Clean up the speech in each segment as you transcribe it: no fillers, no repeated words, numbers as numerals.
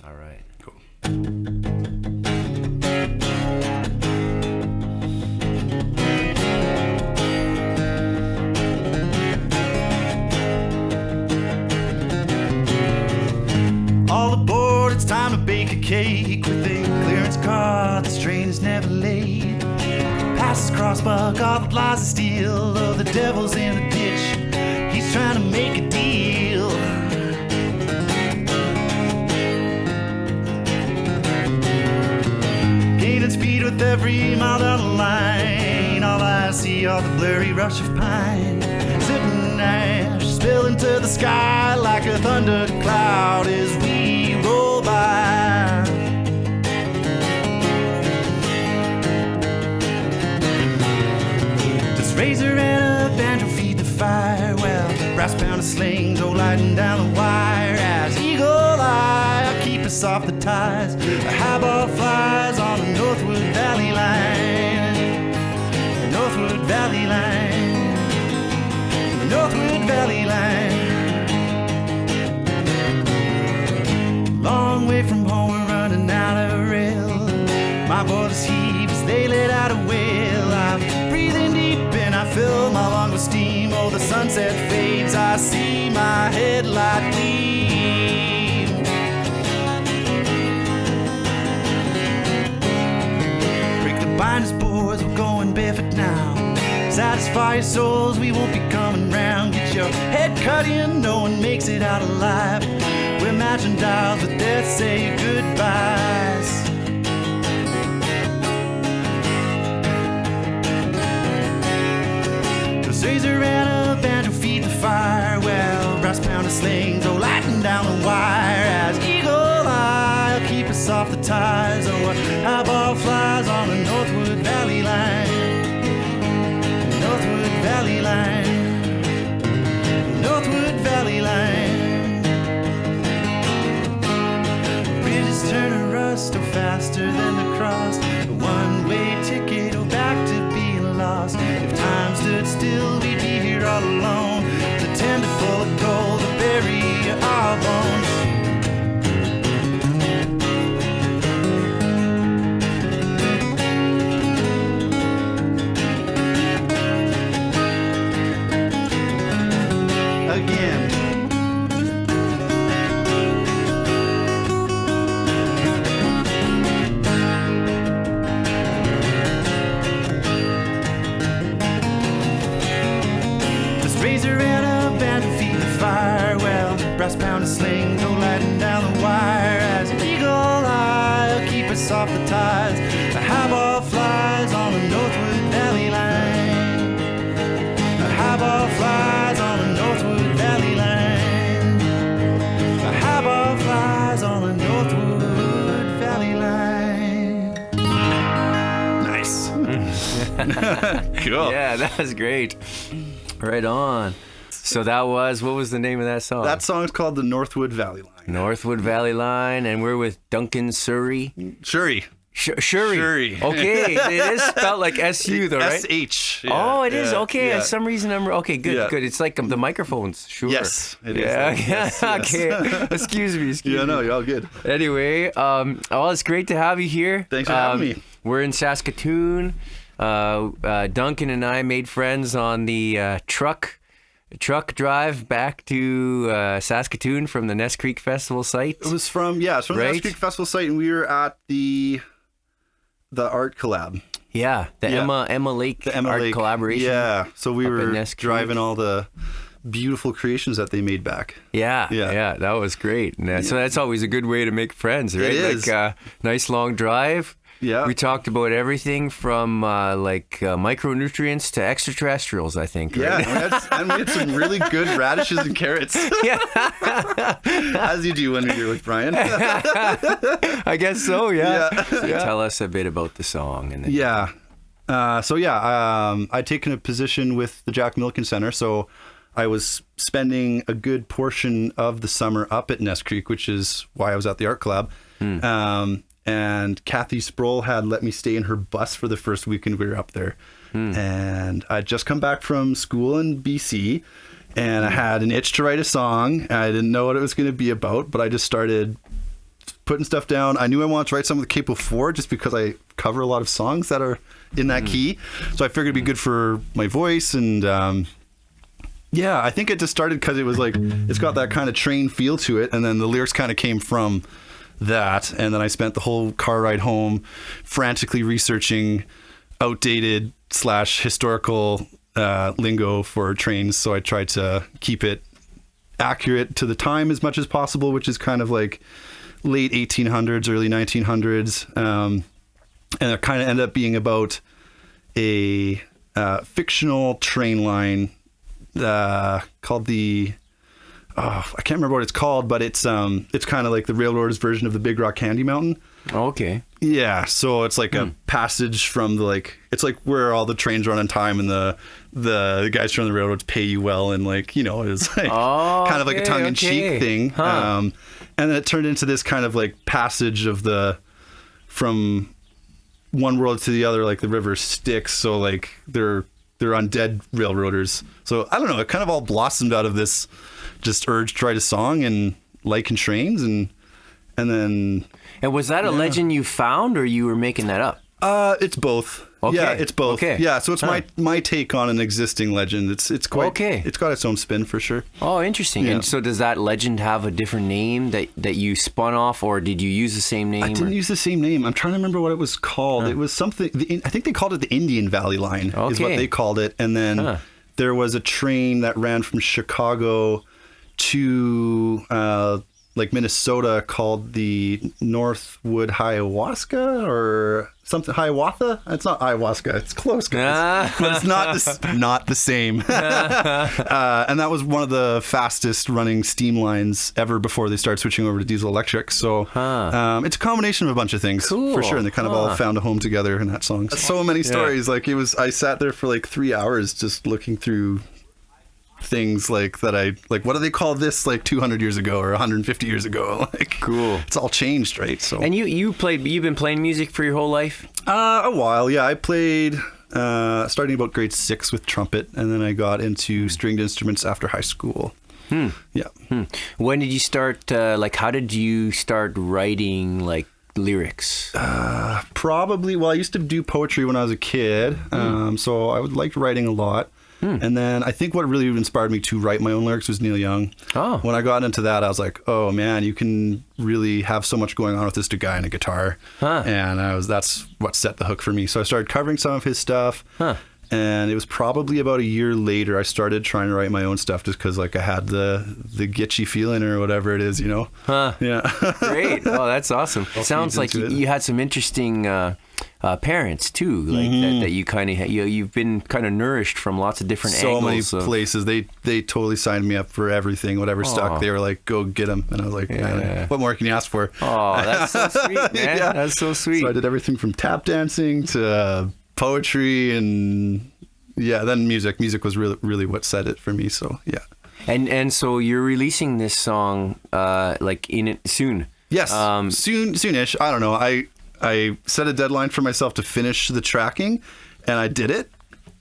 All right. Cool. All aboard, it's time to bake a cake with a clearance car. This train is never late. Past his crossbuck, all the lies of steel. Oh, the devil's in the ditch. He's trying to make a deal. Gaining speed with every mile down the line. All I see are the blurry rush of pine. Sipping ash, spilling to the sky like a thundercloud as we roll by. Just razor and a banjo feed the fire. Well, brass pound of slings, oh, lighting down the wire. As eagle eye, I'll keep us off the ties. A highball flies on the Northwood Valley Line. The Northwood Valley Line. The Northwood Valley Line. Long way from home, we're running out of rail. My boys heave as they let out a wail. I'm breathing deep and I fill my lungs with steam. Oh, the sunset fades, I see my headlight gleam. Break the binders, boys, we're going barefoot now. Satisfy your souls, we won't be coming round. Get your head cut in, no one makes it out alive. We're matching dials with death, say goodbyes. Cause razor and a banjo feed the fire. Well, brass pound of slings, oh, lighting down the wire. As eagle eye, I'll keep us off the ties. Oh, highball flies on the Northwood Valley Line. Northwood Valley Line. Northwood Valley Line. Bridges turn to rust, oh, faster than the cross. A one-way ticket, oh, back to being lost. If time stood still, we'd be here all alone. The tender full of gold to bury our bones. Again. This razor and a banjo feed the fire. Well, brass pound of slings, no lighting down the wire. As an eagle eye, I'll keep us off the ties. A highball flies on the Northwood Valley Line. A highball flies on the Northwood Valley Line. A highball flies on the Northwood Valley Line. Nice. Cool. Yeah, that was great. Right on. So that was, what was the name of that song? That song's called the Northwood Valley Line. Northwood Valley Line, and we're with Duncan Shury. Shury. Shury. Okay, it is spelled like S-U though, right? S-H. Yeah, oh, it is? Okay, yeah. for some reason okay, good, Yeah. good. It's like the microphones, sure. Yes, it is. Yeah, Yes, okay. Excuse me. Yeah, no, you're all good. Anyway, it's great to have you here. Thanks for having me. We're in Saskatoon. Duncan and I made friends on the truck drive back to Saskatoon from the Ness Creek Festival site. It was from the Ness Creek Festival site, and we were at the art collab. Yeah, Emma Lake art collaboration. Yeah, so we were driving all the beautiful creations that they made back. Yeah, that was great. And so that's always a good way to make friends, right? It is. Like nice long drive. Yeah. We talked about everything from micronutrients to extraterrestrials, I think. Right? Yeah, and we had some really good radishes and carrots. Yeah. As you do when you're with Brian. I guess so, yeah. Yeah. Tell us a bit about the song. And then... Yeah. I'd taken a position with the Jack Milken Center, so I was spending a good portion of the summer up at Ness Creek, which is why I was at the art collab. And Kathy Sproul had let me stay in her bus for the first weekend we were up there. And I'd just come back from school in BC, and I had an itch to write a song. I didn't know what it was going to be about, but I just started putting stuff down. I knew I wanted to write something with Capo 4 just because I cover a lot of songs that are in that key. So I figured it'd be good for my voice. And yeah, I think it just started because it was like, it's got that kind of train feel to it. And then the lyrics kind of came from that. And then I spent the whole car ride home frantically researching outdated / historical lingo for trains. So I tried to keep it accurate to the time as much as possible, which is kind of like late 1800s, early 1900s. And it kind of ended up being about a fictional train line called the I can't remember what it's called, but it's kind of like the railroad's version of the Big Rock Candy Mountain. Okay. Yeah, so it's like a passage from the it's like where all the trains run on time and the guys from the railroads pay you well, and like, you know, it's like kind of like a tongue-in-cheek thing. And then it turned into this kind of like passage of from one world to the other, like the river Styx. So like they're undead railroaders. So I don't know, it kind of all blossomed out of this just urge to write a song and liking trains, and then. And was that a legend you found, or you were making that up? It's both. Okay. Yeah, it's both. Okay. Yeah, so it's my take on an existing legend. It's quite okay. It's got its own spin for sure. Oh, interesting. Yeah. And so does that legend have a different name that you spun off, or did you use the same name? I didn't use the same name. I'm trying to remember what it was called. It was something. I think they called it the Indian Valley Line. Okay. Is what they called it. And then there was a train that ran from Chicago to like Minnesota called the Northwood Hiawatha or something. Hiawatha? It's not ayahuasca. It's close, guys. But it's not the same. And that was one of the fastest running steam lines ever before they started switching over to diesel electric. So it's a combination of a bunch of things for sure. And they kind of all found a home together in that song. So many stories. Like I sat there for like 3 hours just looking through things like that. What do they call this like 200 years ago or 150 years ago? Like, cool. It's all changed, right? So. And you've been playing music for your whole life? A while, yeah. I played starting about grade 6 with trumpet, and then I got into stringed instruments after high school. Yeah. When did you start? How did you start writing like lyrics? Probably. Well, I used to do poetry when I was a kid, so I liked writing a lot. And then I think what really inspired me to write my own lyrics was Neil Young. Oh. When I got into that, I was like, oh man, you can really have so much going on with this guy and a guitar. And that's what set the hook for me. So I started covering some of his stuff. And it was probably about a year later I started trying to write my own stuff, just because like I had the gitchy feeling or whatever it is, you know. Yeah. Great. Oh, that's awesome. It sounds like you had some interesting parents too, like that you kind of you've been kind of nourished from lots of different angles. So many places. They totally signed me up for everything, whatever stuck. They were like, go get them, and I was like, man, what more can you ask for? Oh, that's so sweet, man. Yeah. That's so sweet. So I did everything from tap dancing to poetry, and then music was really what set it for me. So yeah. And so you're releasing this song like in it soon? Yes, soonish. I don't know. I set a deadline for myself to finish the tracking, and I did it.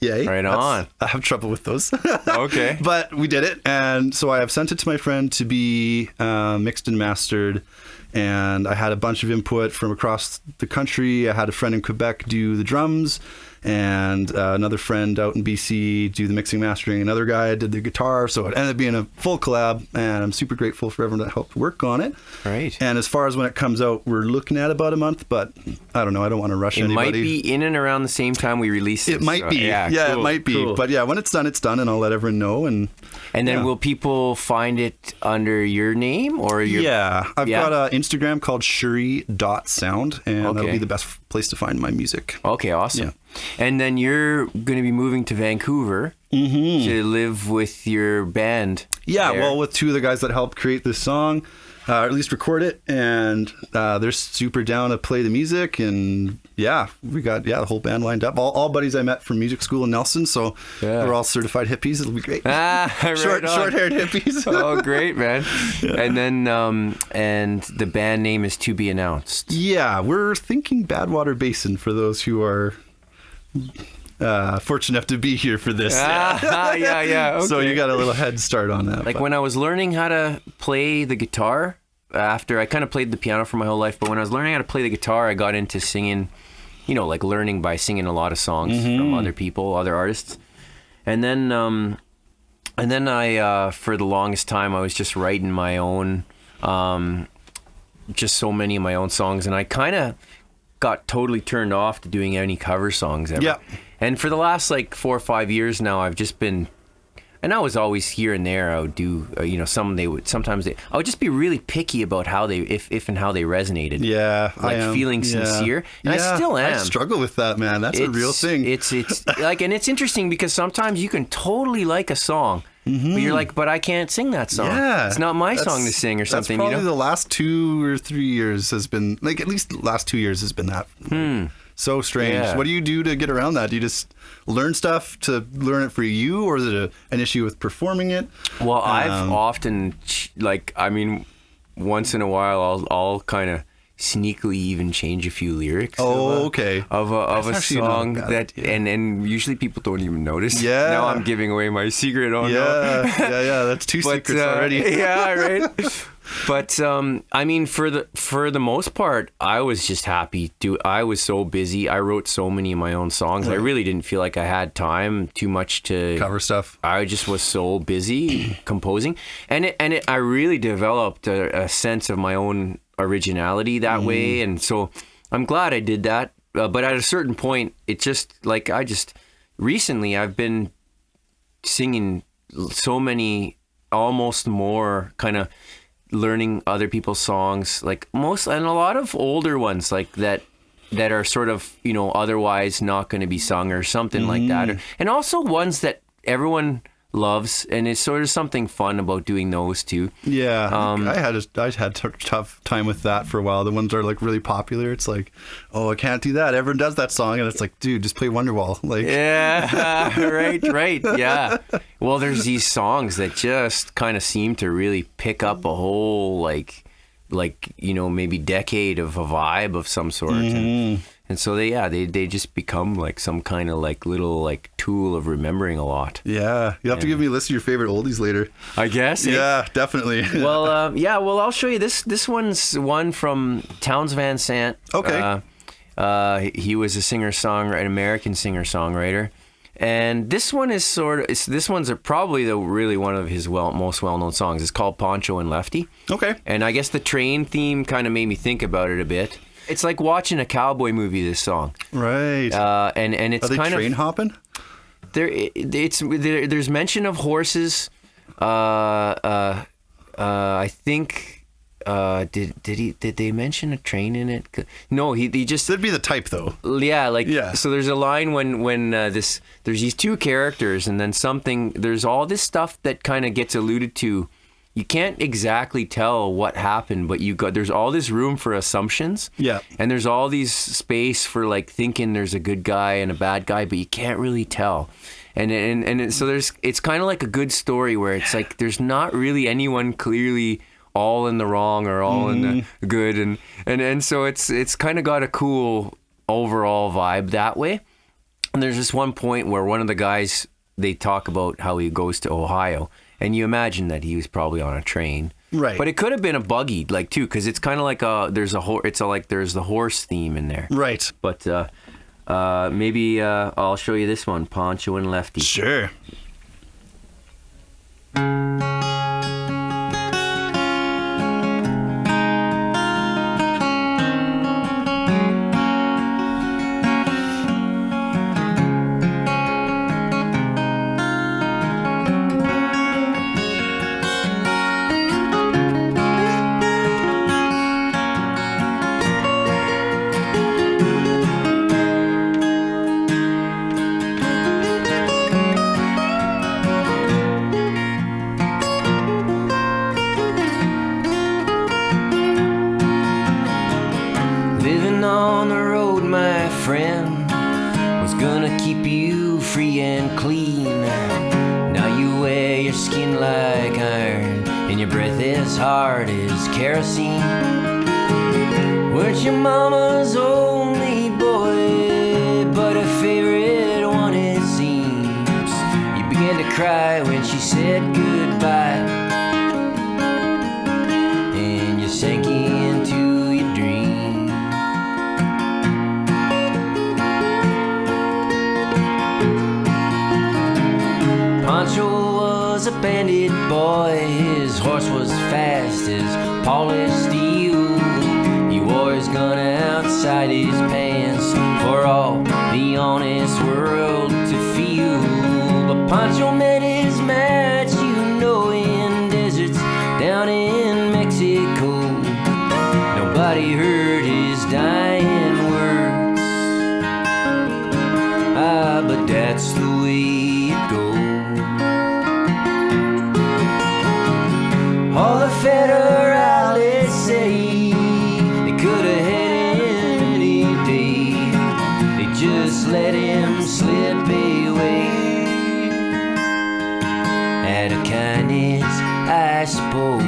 Yay. Right on. I have trouble with those. Okay. But we did it, and so I have sent it to my friend to be mixed and mastered, and I had a bunch of input from across the country. I had a friend in Quebec do the drums, and another friend out in BC do the mixing mastering. Another guy did the guitar, so it ended up being a full collab, and I'm super grateful for everyone that helped work on it. Right. And as far as when it comes out, we're looking at about a month, but I don't know. I don't want to rush anybody. It might be in and around the same time we release it. It might be. Yeah, cool, it might be. Cool. But yeah, when it's done, and I'll let everyone know. And then will people find it under your name or your? Yeah, I've got an Instagram called Shury.sound, and that'll be the best place to find my music. Okay, awesome. Yeah. And then you're going to be moving to Vancouver to live with your band. Yeah, there. well, with two of the guys that helped create this song, or at least record it, and they're super down to play the music, and we got the whole band lined up. All buddies I met from music school in Nelson, so we're all certified hippies. It'll be great. Short-haired hippies. Oh, great, man. Yeah. And then and the band name is to be announced. Yeah, we're thinking Badwater Basin for those who are fortunate enough to be here for this. Okay. So you got a little head start on that. When I was learning how to play the guitar, after I kind of played the piano for my whole life, but when I was learning how to play the guitar, I got into singing, you know, like learning by singing a lot of songs from other people, other artists. And then I, for the longest time, I was just writing my own, just so many of my own songs. And I kind of got totally turned off to doing any cover songs ever. Yeah. And for the last like 4 or 5 years now, I've just been, and I was always here and there. I would do, you know, I would just be really picky about how they, if and how they resonated. Yeah, like feeling sincere, and I still am. I struggle with that, man. That's a real thing. It's like, and it's interesting because sometimes you can totally like a song, but you're like, but I can't sing that song. Yeah, it's not my song to sing or something. That's probably you know? the last 2 or 3 years has been like, at least the last 2 years has been that. So strange. Yeah. What do you do to get around that? Do you just learn stuff to learn it for you, or is it an issue with performing it? Well, I've often, like, I mean, once in a while, I'll kind of sneakily even change a few lyrics. Okay. Of a song that, and usually people don't even notice. Yeah. Now I'm giving away my secret. Oh yeah. no. yeah. That's two secrets already. Yeah. Right. But I mean, for the most part, I was just happy. I was so busy. I wrote so many of my own songs. I really didn't feel like I had time too much to cover stuff. I just was so busy composing, and I really developed a sense of my own originality that way. And so I'm glad I did that. But at a certain point, it just like recently I've been singing so many, almost more kind of learning other people's songs, like and a lot of older ones like that are sort of, you know, otherwise not going to be sung or something like that, and also ones that everyone loves, and it's sort of something fun about doing those too. Yeah, I had a tough time with that for a while. The ones that are like really popular, it's like, oh, I can't do that. Everyone does that song, and it's like, dude, just play Wonderwall. Like, yeah, right, yeah. Well, there's these songs that just kind of seem to really pick up a whole like you know, maybe decade of a vibe of some sort. And so they just become like some kind of like little like tool of remembering a lot. Yeah, you have to give me a list of your favorite oldies later, I guess. Yeah, definitely. Well, I'll show you this one's one from Townes Van Zandt. Okay. He was an American singer-songwriter. And this one is this one's probably really one of his most well-known songs. It's called Pancho and Lefty. Okay. And I guess the train theme kind of made me think about it a bit. It's like watching a cowboy movie, this song. Right. And it's Are they kind train hopping? There's mention of horses. I think. Did they mention a train in it? No, he just. That'd be the type, though. Yeah, So there's a line when there's these two characters, and then there's all this stuff that kind of gets alluded to. You can't exactly tell what happened, but there's all this room for assumptions. Yeah. And there's all these space for like thinking there's a good guy and a bad guy, but you can't really tell. So it's kind of like a good story where it's like there's not really anyone clearly all in the wrong or all in the good, and so it's kind of got a cool overall vibe that way. And there's this one point where one of the guys, they talk about how he goes to Ohio, and you imagine that he was probably on a train, right? But it could have been a buggy, like too, because it's kind of like there's the horse theme in there, right? But maybe I'll show you this one, Pancho and Lefty. Sure. Hard as kerosene. Weren't your mama's only boy, but a favorite one it seems. You began to cry when she said goodbye, and you said boy, his horse was fast as polished steel. He wore his gun outside his pants for all the honest world to feel. But Pancho met his match, you know, in deserts down in Mexico. Nobody heard his dying words. But that's the way it goes. All the federales say they could have had him any day. They just let him slip away. Out of kindness, I suppose.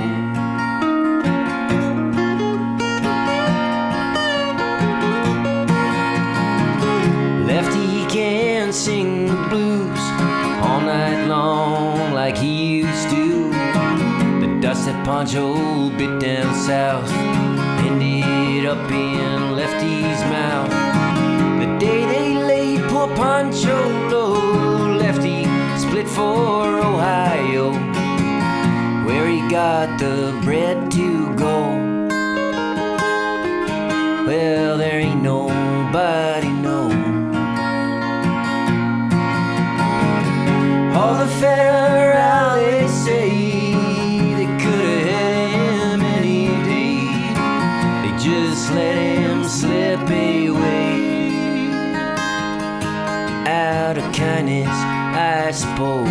Lefty can sing the blues all night long like he used to. The dust that Pancho bit down south ended up in Lefty's mouth. The day they laid poor Pancho low, Lefty split for Ohio, where he got the bread to go. Well, there ain't nobody knows. All the federales say they could have had him any day. They just let him slip away. Out of kindness, I suppose.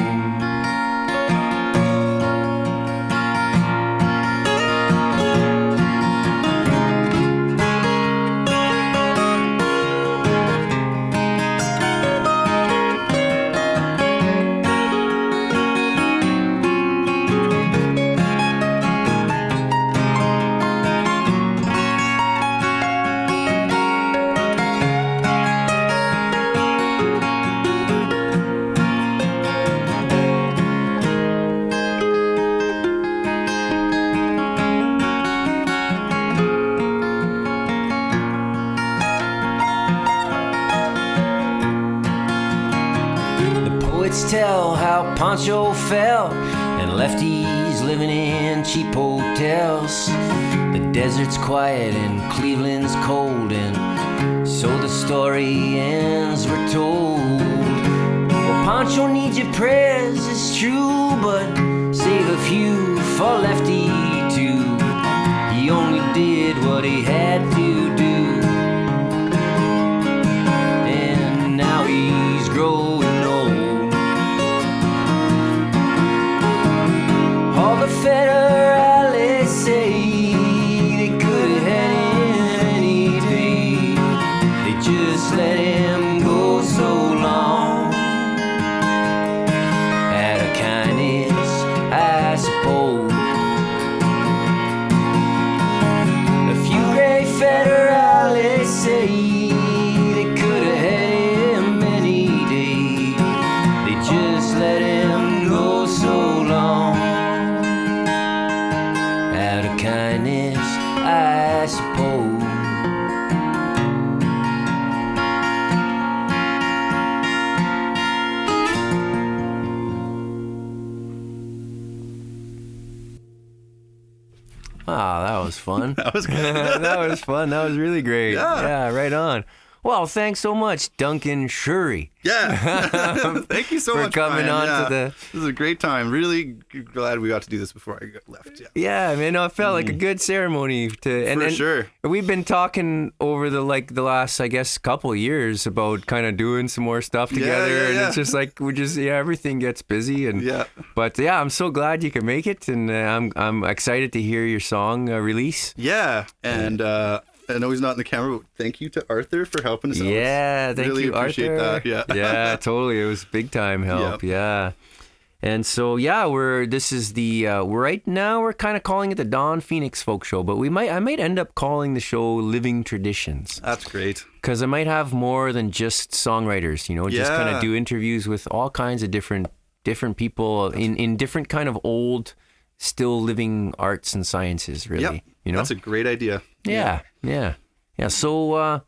Tell how Pancho fell and Lefty's living in cheap hotels. The desert's quiet and Cleveland's cold, and so the story ends, we're told. Well, Pancho needs your prayers, it's true, but save a few for Lefty too. He only did what he had to do, and now he's growing old. All the federales say they could have had him any day. They just let him go so long. Out of kindness, I suppose. A few gray federales say they could have had him any day. They just let him go so long. Out of kindness, I suppose. Wow, that was fun. That was good. That was fun. That was really great. Yeah. Right on. Well, thanks so much, Duncan Shury. Yeah. Thank you so For much coming Brian. on Yeah. to the... This is a great time. Really glad we got to do this before I left. Yeah. Yeah, man, no, it felt like a good ceremony For sure. We've been talking over the last, I guess, couple of years about kind of doing some more stuff together, and it's just like everything gets busy, and but I'm so glad you could make it, and I'm excited to hear your song release. Yeah, and I know he's not in the camera, but thank you to Arthur for helping us out. Yeah, thank really you, appreciate Arthur. that. Yeah, yeah, totally. It was big time help. Yep. Yeah. And so this is the right now we're kind of calling it the Don Phoenix Folk Show, but I might end up calling the show Living Traditions. That's great. Because I might have more than just songwriters, just kind of do interviews with all kinds of different people in different kind of old, still living arts and sciences, really. Yep. That's a great idea. Yeah. So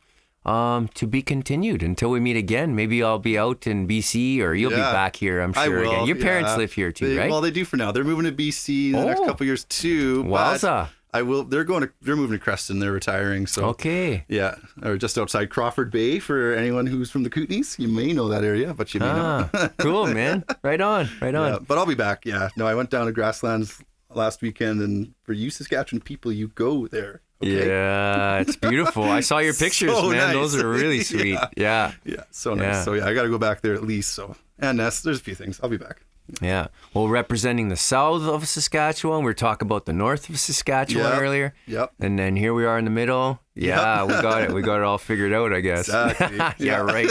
To be continued until we meet again. Maybe I'll be out in BC or you'll be back here, I'm I sure, will, again. Your parents live here too, right? Well, they do for now. They're moving to BC in the next couple of years too. Wowza. I will. They're moving to Creston. They're retiring. So Okay. yeah, or just outside Crawford Bay for anyone who's from the Kootenays. You may know that area, but you may not. Cool, man. Right on. Yeah, but I'll be back. Yeah. No, I went down to Grasslands last weekend, and for you Saskatchewan people, you go there. Okay? Yeah, it's beautiful. I saw your pictures, So man. nice. Those are really sweet. Yeah. Yeah, so nice. Yeah. So yeah, I got to go back there at least. So and there's a few things. I'll be back. Yeah. Well, representing the south of Saskatchewan, we were talking about the north of Saskatchewan earlier. Yep. And then here we are in the middle. Yeah, we got it. We got it all figured out, I guess. Exactly. Yeah, right.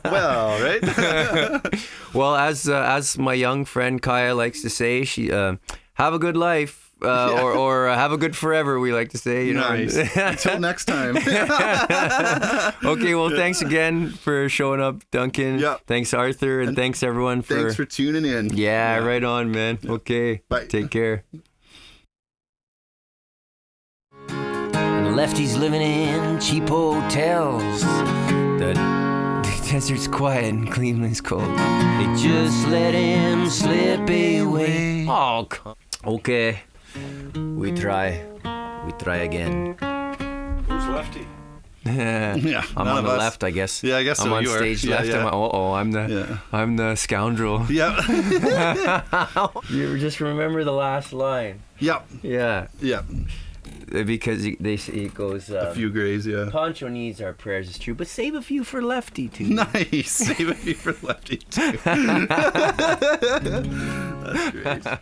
Well, right. Well, as my young friend Kaya likes to say, she have a good life. Or have a good forever, we like to say. You know? Nice. Until next time. Okay, well, thanks again for showing up, Duncan. Yeah. Thanks, Arthur, and thanks everyone for. Thanks for tuning in. Yeah, right on, man. Okay. Bye. Take care. And Lefty's living in cheap hotels. The desert's quiet and Cleveland's cold. They just let him slip away. Oh, okay. We try again. Who's Lefty? Yeah, I'm none on of the us. left, I guess. Yeah, I guess I'm so. on You are. stage Yeah, left. yeah. I'm the scoundrel. Yep. You just remember the last line. Yep. Yeah, Yep. because it goes. A few grays, yeah. Pancho needs our prayers, it's true, but save a few for Lefty too. Nice. Save a few for Lefty too. That's great.